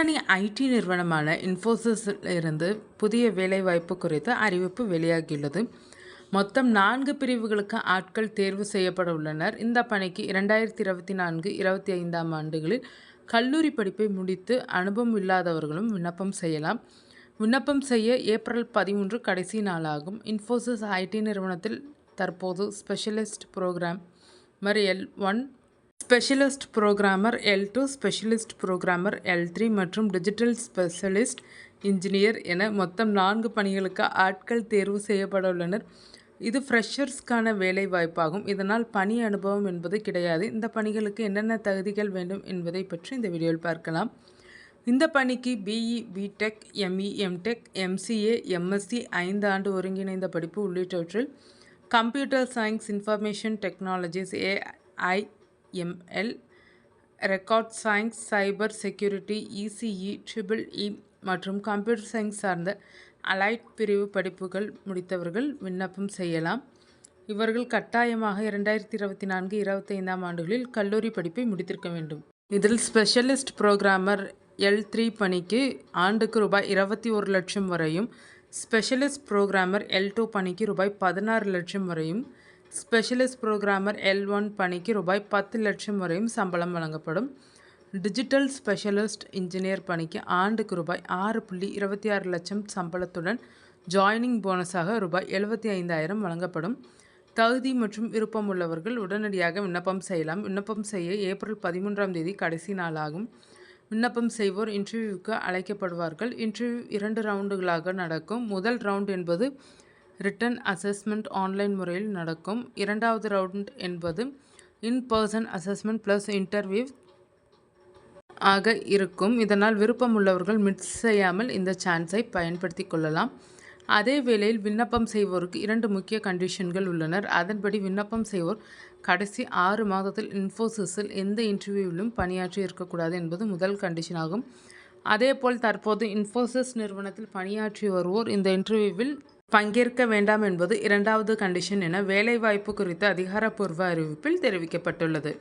முன்னணி ஐடி நிறுவனமான இன்ஃபோசிஸில் இருந்து புதிய வேலைவாய்ப்பு குறித்த அறிவிப்பு வெளியாகியுள்ளது. மொத்தம் 4 பிரிவுகளுக்கு ஆட்கள் தேர்வு செய்யப்பட உள்ளனர். இந்த பணிக்கு 2024-25 ஆண்டுகளில் கல்லூரி படிப்பை முடித்து அனுபவம் இல்லாதவர்களும் விண்ணப்பம் செய்யலாம். விண்ணப்பம் செய்ய ஏப்ரல் 13 கடைசி நாளாகும். இன்ஃபோசிஸ் ஐடி நிறுவனத்தில் தற்போது specialist programmer L1, specialist programmer L2, specialist programmer L3 மற்றும் டிஜிட்டல் ஸ்பெஷலிஸ்ட் இன்ஜினியர் என மொத்தம் 4 பணிகளுக்கு ஆட்கள் தேர்வு செய்யப்பட உள்ளனர். இது ஃப்ரெஷர்ஸ்க்கான வேலை வாய்ப்பாகும். இதனால் பணி அனுபவம் என்பது கிடையாது. இந்த பணிகளுக்கு என்னென்ன தகுதிகள் வேண்டும் என்பதை பற்றி இந்த வீடியோவில் பார்க்கலாம். இந்த பணிக்கு BE, BTech, ME, MTech, MCA, MSc 5 ஆண்டு ஒருங்கிணைந்த படிப்பு உள்ளிட்டவற்றில் computer science, information technologies, AIML, record science, cyber security, ECE, EEE மற்றும் கம்ப்யூட்டர் சயின்ஸ் சார்ந்த அலைட் பிரிவு படிப்புகள் முடித்தவர்கள் விண்ணப்பம் செய்யலாம். இவர்கள் கட்டாயமாக 2024-25 ஆண்டுகளில் கல்லூரி படிப்பை முடித்திருக்க வேண்டும். இதில் ஸ்பெஷலிஸ்ட் புரோகிராமர் L3 பணிக்கு ஆண்டுக்கு ரூபாய் 21 லட்சம் வரையும், ஸ்பெஷலிஸ்ட் புரோகிராமர் L2 பணிக்கு ரூபாய் 16 லட்சம் வரையும், ஸ்பெஷலிஸ்ட் புரோகிராமர் L1 பணிக்கு ரூபாய் 10 லட்சம் வரையும் சம்பளம் வழங்கப்படும். டிஜிட்டல் ஸ்பெஷலிஸ்ட் இன்ஜினியர் பணிக்கு ஆண்டுக்கு ரூபாய் 6.26 லட்சம் சம்பளத்துடன் ஜாயினிங் போனஸாக ரூபாய் 75,000 வழங்கப்படும். தகுதி மற்றும் விருப்பம் உள்ளவர்கள் உடனடியாக விண்ணப்பம் செய்யலாம். விண்ணப்பம் செய்ய ஏப்ரல் 13ஆம் தேதி கடைசி நாளாகும். விண்ணப்பம் செய்வோர் இன்டர்வியூவுக்கு அழைக்கப்படுவார்கள். இன்டர்வியூ 2 ரவுண்டுகளாக நடக்கும். முதல் ரவுண்ட் என்பது ரிட்டன் அசஸ்மெண்ட் ஆன்லைன் முறையில் நடக்கும். இரண்டாவது ரவுண்ட் என்பது இன்-பர்சன் அசஸ்மெண்ட் ப்ளஸ் இன்டர்வியூ ஆக இருக்கும். இதனால் விருப்பம் உள்ளவர்கள் மிஸ் செய்யாமல் இந்த சான்ஸை பயன்படுத்தி கொள்ளலாம். அதே வேளையில் விண்ணப்பம் செய்வோருக்கு 2 முக்கிய கண்டிஷன்கள் உள்ளனர். அதன்படி விண்ணப்பம் செய்வோர் கடைசி 6 மாதத்தில் இன்ஃபோசிஸில் எந்த இன்டர்வியூவிலும் பணியாற்றி இருக்கக்கூடாது என்பது முதல் கண்டிஷன் ஆகும். அதேபோல் தற்போது இன்ஃபோசிஸ் நிறுவனத்தில் பணியாற்றி வருவோர் இந்த இன்டர்வியூவில் பங்கேற்க வேண்டாம் என்பது 2வது கண்டிஷன் என வேலைவாய்ப்பு குறித்த அதிகாரப்பூர்வ அறிவிப்பில் தெரிவிக்கப்பட்டுள்ளது.